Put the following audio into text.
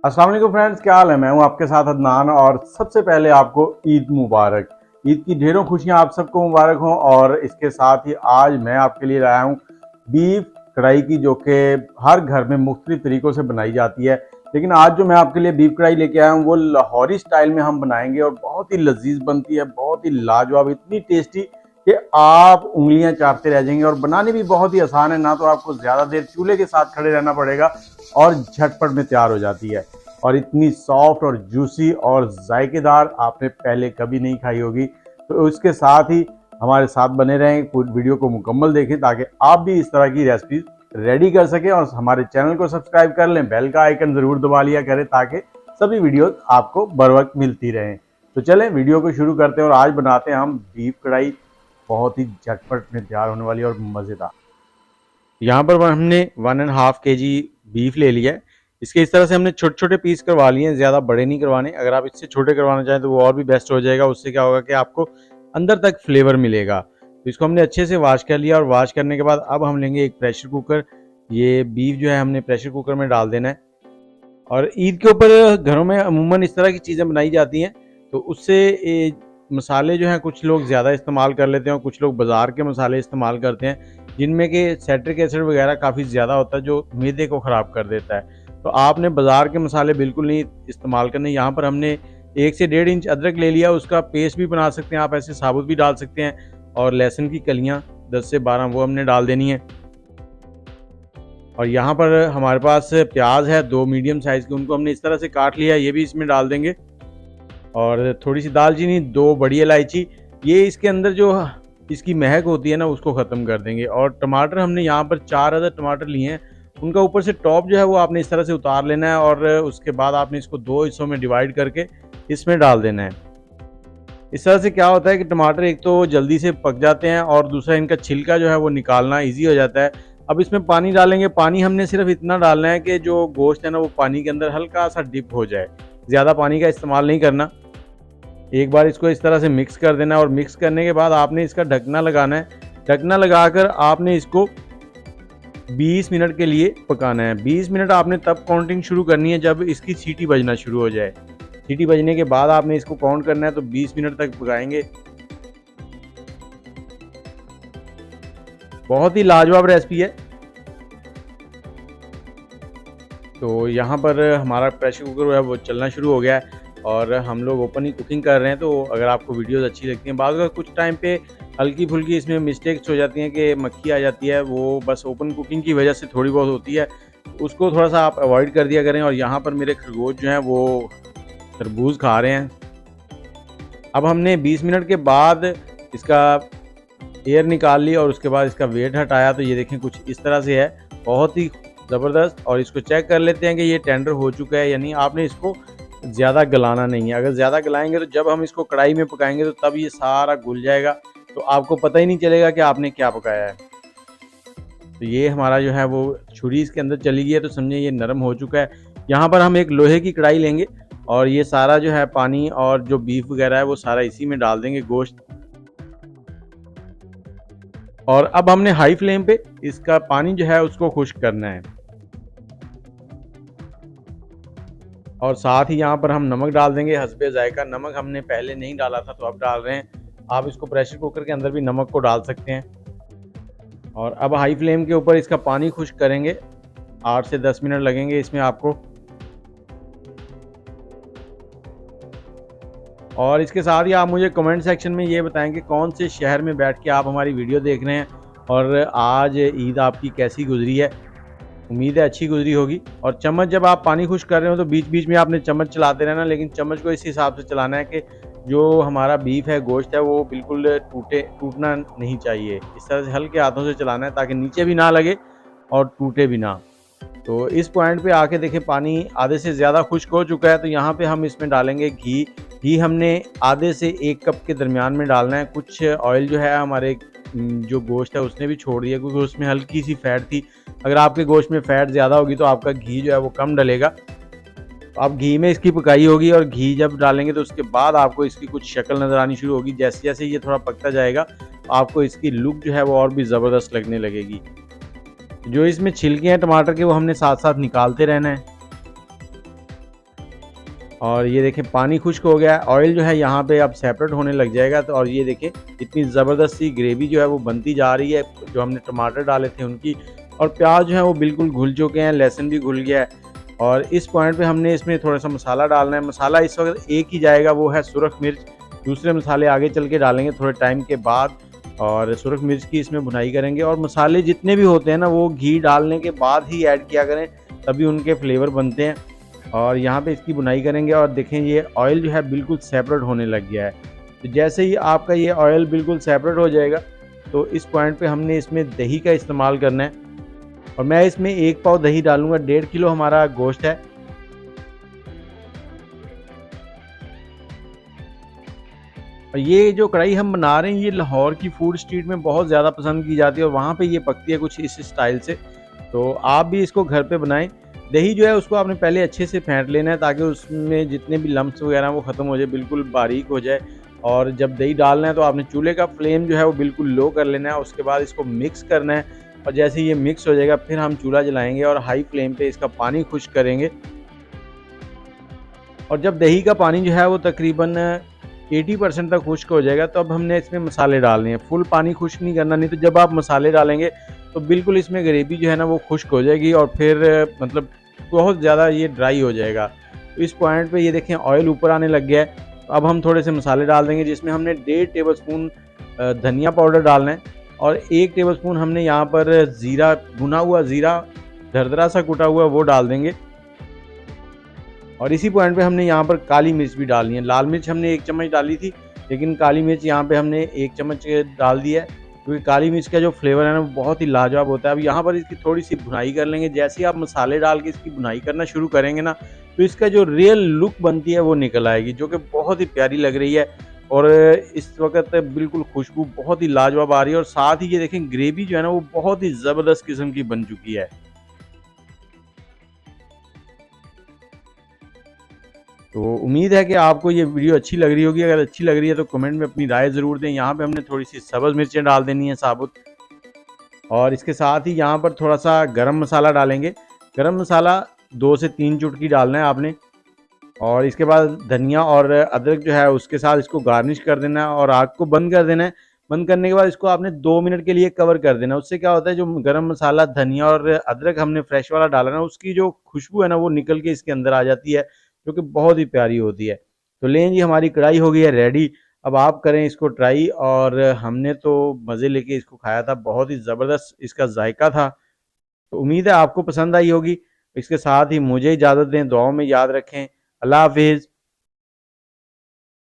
अस्सलाम वालेकुम फ्रेंड्स, क्या हाल है। मैं हूं आपके साथ अदनान और सबसे पहले आपको ईद मुबारक। ईद की ढेरों खुशियां आप सबको मुबारक हों। और इसके साथ ही आज मैं आपके लिए लाया हूं बीफ कढ़ाई की, जो कि हर घर में मुख्तलिफ तरीक़ों से बनाई जाती है। लेकिन आज जो मैं आपके लिए बीफ कढ़ाई लेके आया हूँ वो लाहौरी स्टाइल में हम बनाएंगे और बहुत ही लजीज बनती है, बहुत ही लाजवाब, इतनी टेस्टी कि आप उंगलियां चाटते रह जाएंगे। और बनाने भी बहुत ही आसान है, ना तो आपको ज़्यादा देर चूल्हे के साथ खड़े रहना पड़ेगा और झटपट में तैयार हो जाती है। और इतनी सॉफ्ट और जूसी और जायकेदार आपने पहले कभी नहीं खाई होगी। तो इसके साथ ही हमारे साथ बने रहें, वीडियो को मुकम्मल देखें ताकि आप भी इस तरह की रेसिपी रेडी कर सकें। और हमारे चैनल को सब्सक्राइब कर लें, बेल का आइकन ज़रूर दबा लिया करें ताकि सभी वीडियो आपको बर वक्त मिलती रहें। तो चलें वीडियो को शुरू करते हैं और आज बनाते हैं हम बीफ कढ़ाई, बहुत ही झटपट में तैयार होने वाली और मज़ेदार। यहाँ पर हमने 1.5 kg बीफ ले लिया है। इसके इस तरह से हमने छोटे छोटे पीस करवा लिए हैं, ज़्यादा बड़े नहीं करवाने। अगर आप इससे छोटे करवाना चाहें तो वो और भी बेस्ट हो जाएगा। उससे क्या होगा कि आपको अंदर तक फ्लेवर मिलेगा। तो इसको हमने अच्छे से वॉश कर लिया और वॉश करने के बाद अब हम लेंगे एक प्रेशर कुकर। ये बीफ जो है हमने प्रेशर कुकर में डाल देना है। और ईद के ऊपर घरों में अमूमन इस तरह की चीज़ें बनाई जाती हैं, तो उससे मसाले जो हैं कुछ लोग ज़्यादा इस्तेमाल कर लेते हैं और कुछ लोग बाज़ार के मसाले इस्तेमाल करते हैं जिनमें कि सिट्रिक एसिड वगैरह काफ़ी ज़्यादा होता है जो मैदे को ख़राब कर देता है। तो आपने बाज़ार के मसाले बिल्कुल नहीं इस्तेमाल करने। यहाँ पर हमने 1 से 1.5 इंच अदरक ले लिया, उसका पेस्ट भी बना सकते हैं आप, ऐसे साबुत भी डाल सकते हैं। और लहसुन की कलियाँ 10 से 12 वो हमने डाल देनी है। और यहाँ पर हमारे पास प्याज है 2 मीडियम साइज़ के, उनको हमने इस तरह से काट लिया, ये भी इसमें डाल देंगे। और थोड़ी सी दालचीनी, 2 बड़ी इलायची, ये इसके अंदर जो इसकी महक होती है ना उसको ख़त्म कर देंगे। और टमाटर हमने यहाँ पर 4 अदद टमाटर लिए हैं, उनका ऊपर से टॉप जो है वो आपने इस तरह से उतार लेना है और उसके बाद आपने इसको 2 हिस्सों में डिवाइड करके इसमें डाल देना है। इस तरह से क्या होता है कि टमाटर एक तो जल्दी से पक जाते हैं और दूसरा इनका छिलका जो है वो निकालना ईजी हो जाता है। अब इसमें पानी डालेंगे। पानी हमने सिर्फ इतना डालना है कि जो गोश्त है ना वो पानी के अंदर हल्का सा डिप हो जाए, ज़्यादा पानी का इस्तेमाल नहीं करना। एक बार इसको इस तरह से मिक्स कर देना है और मिक्स करने के बाद आपने इसका ढकना लगाना है। ढकना लगाकर आपने इसको 20 मिनट के लिए पकाना है। 20 मिनट आपने तब काउंटिंग शुरू करनी है जब इसकी सीटी बजना शुरू हो जाए। सीटी बजने के बाद आपने इसको काउंट करना है, तो 20 मिनट तक पकाएंगे। बहुत ही लाजवाब रेसिपी है। तो यहाँ पर हमारा प्रेशर कुकर है वो चलना शुरू हो गया है और हम लोग ओपन ही कुकिंग कर रहे हैं। तो अगर आपको वीडियोस अच्छी लगती हैं, बाद कुछ टाइम पे हल्की फुल्की इसमें मिस्टेक्स हो जाती हैं कि मक्खी आ जाती है, वो बस ओपन कुकिंग की वजह से थोड़ी बहुत होती है, उसको थोड़ा सा आप अवॉइड कर दिया करें। और यहाँ पर मेरे खरगोश जो हैं वो तरबूज खा रहे हैं। अब हमने 20 मिनट के बाद इसका एयर निकाल ली और उसके बाद इसका वेट हटाया, तो ये देखें कुछ इस तरह से है, बहुत ही ज़बरदस्त। और इसको चेक कर लेते हैं कि ये टेंडर हो चुका है या नहीं। आपने इसको ज़्यादा गलाना नहीं है, अगर ज़्यादा गलाएंगे तो जब हम इसको कढ़ाई में पकाएंगे तो तब ये सारा घुल जाएगा, तो आपको पता ही नहीं चलेगा कि आपने क्या पकाया है। तो ये हमारा जो है वो छुरी इसके अंदर चली गई है, तो समझे ये नरम हो चुका है। यहाँ पर हम एक लोहे की कढ़ाई लेंगे और ये सारा जो है पानी और जो बीफ वगैरह है वो सारा इसी में डाल देंगे, गोश्त। और अब हमने हाई फ्लेम पे इसका पानी जो है उसको खुश्क करना है। और साथ ही यहाँ पर हम नमक डाल देंगे हस्बे जायका। नमक हमने पहले नहीं डाला था तो अब डाल रहे हैं। आप इसको प्रेशर कुकर के अंदर भी नमक को डाल सकते हैं। और अब हाई फ्लेम के ऊपर इसका पानी खुश्क करेंगे, 8 से 10 मिनट लगेंगे इसमें आपको। और इसके साथ ही आप मुझे कमेंट सेक्शन में ये बताएं कि कौन से शहर में बैठ के आप हमारी वीडियो देख रहे हैं और आज ईद आपकी कैसी गुजरी है। उम्मीद है अच्छी गुजरी होगी। और चम्मच जब आप पानी खुश कर रहे हो तो बीच बीच में आपने चम्मच चलाते रहना, लेकिन चम्मच को इस हिसाब से चलाना है कि जो हमारा बीफ है, गोश्त है, वो बिल्कुल टूटना नहीं चाहिए। इस तरह से हल्के हाथों से चलाना है ताकि नीचे भी ना लगे और टूटे भी ना। तो इस पॉइंट पे आके देखें पानी आधे से ज़्यादा खुश्क हो चुका है, तो यहाँ पे हम इसमें डालेंगे घी। घी हमने आधे से 1 कप के दरमियान में डालना है। कुछ ऑयल जो है हमारे जो गोश्त है उसने भी छोड़ दिया क्योंकि उसमें हल्की सी फैट थी। अगर आपके गोश्त में फ़ैट ज़्यादा होगी तो आपका घी जो है वो कम डलेगा। अब घी में इसकी पकाई होगी और घी जब डालेंगे तो उसके बाद आपको इसकी कुछ शक्ल नज़र आनी शुरू होगी। जैसे जैसे ये थोड़ा पकता जाएगा तो आपको इसकी लुक जो है वो और भी ज़बरदस्त लगने लगेगी। जो इसमें छिलके हैं टमाटर के वो हमने साथ साथ निकालते रहना है। और ये देखें पानी खुश्क हो गया, ऑयल जो है यहाँ पे अब सेपरेट होने लग जाएगा। तो और ये देखें इतनी ज़बरदस्त सी ग्रेवी जो है वो बनती जा रही है, जो हमने टमाटर डाले थे उनकी, और प्याज जो है वो बिल्कुल घुल चुके हैं, लहसुन भी घुल गया है। और इस पॉइंट पे हमने इसमें थोड़ा सा मसाला डालना है। मसाला इस वक्त एक ही जाएगा, वो है सुरख मिर्च। दूसरे मसाले आगे चल के डालेंगे थोड़े टाइम के बाद, और सुरख मिर्च की इसमें भुनाई करेंगे। और मसाले जितने भी होते हैं ना, वो घी डालने के बाद ही ऐड किया करें, तभी उनके फ्लेवर बनते हैं। और यहाँ पे इसकी बुनाई करेंगे। और देखें ये ऑयल जो है बिल्कुल सेपरेट होने लग गया है। तो जैसे ही आपका ये ऑयल बिल्कुल सेपरेट हो जाएगा, तो इस पॉइंट पे हमने इसमें दही का इस्तेमाल करना है। और मैं इसमें 1 पाव दही डालूंगा, 1.5 किलो हमारा गोश्त है। और ये जो कढ़ाई हम बना रहे हैं, ये लाहौर की फूड स्ट्रीट में बहुत ज़्यादा पसंद की जाती है, और वहाँ पे ये पकती है कुछ इस स्टाइल से। तो आप भी इसको घर पे बनाएं। दही जो है उसको आपने पहले अच्छे से फेंट लेना है, ताकि उसमें जितने भी लम्स वगैरह वो ख़त्म हो जाए, बिल्कुल बारीक हो जाए। और जब दही डालना है तो आपने चूल्हे का फ्लेम जो है वो बिल्कुल लो कर लेना है। उसके बाद इसको मिक्स करना है, और जैसे ये मिक्स हो जाएगा फिर हम चूल्हा जलाएंगे और हाई फ्लेम पे इसका पानी खुश्क करेंगे। और जब दही का पानी जो है वो तकरीबन 80% तक खुश्क हो जाएगा, तो अब हमने इसमें मसाले डालने हैं। फुल पानी खुश्क नहीं करना, नहीं तो जब आप मसाले डालेंगे तो बिल्कुल इसमें ग्रेवी जो है ना वो खुश्क हो जाएगी, और फिर मतलब बहुत ज़्यादा ये ड्राई हो जाएगा। तो इस पॉइंट पे ये देखें ऑयल ऊपर आने लग गया है। तो अब हम थोड़े से मसाले डाल देंगे, जिसमें हमने 1.5 टेबल स्पून धनिया पाउडर डालना है, और 1 टेबल स्पून हमने यहाँ पर ज़ीरा, भुना हुआ ज़ीरा दरदरा सा कुटा हुआ वो डाल देंगे। और इसी पॉइंट पे हमने यहाँ पर काली मिर्च भी डालनी है। लाल मिर्च हमने 1 चम्मच डाली थी, लेकिन काली मिर्च यहाँ पे हमने 1 चम्मच डाल दिया है, क्योंकि काली मिर्च का जो फ्लेवर है ना वो बहुत ही लाजवाब होता है। अब यहाँ पर इसकी थोड़ी सी भुनाई कर लेंगे। जैसे ही आप मसाले डाल के इसकी भुनाई करना शुरू करेंगे ना, तो इसका जो रियल लुक बनती है वो निकल आएगी, जो कि बहुत ही प्यारी लग रही है। और इस वक्त बिल्कुल खुशबू बहुत ही लाजवाब आ रही है, और साथ ही ये देखें ग्रेवी जो है ना वो बहुत ही ज़बरदस्त किस्म की बन चुकी है। तो उम्मीद है कि आपको ये वीडियो अच्छी लग रही होगी। अगर अच्छी लग रही है तो कमेंट में अपनी राय ज़रूर दें। यहाँ पे हमने थोड़ी सी सब्ज़ मिर्चें डाल देनी है साबुत, और इसके साथ ही यहाँ पर थोड़ा सा गरम मसाला डालेंगे। गरम मसाला 2 से 3 चुटकी डालना है आपने। और इसके बाद धनिया और अदरक जो है उसके साथ इसको गार्निश कर देना है, और आग को बंद कर देना है। बंद करने के बाद इसको आपने 2 मिनट के लिए कवर कर देना है। उससे क्या होता है, जो गरम मसाला, धनिया और अदरक हमने फ्रेश वाला डाला ना, उसकी जो खुशबू है ना वो निकल के इसके अंदर आ जाती है, जो कि बहुत ही प्यारी होती है। तो लें जी, हमारी कढ़ाई हो गई है रेडी। अब आप करें इसको ट्राई। और हमने तो मज़े लेके इसको खाया था, बहुत ही ज़बरदस्त इसका जायका था। तो उम्मीद है आपको पसंद आई होगी। इसके साथ ही मुझे इजाज़त दें, दुआओं में याद रखें। अल्लाह हाफिज़।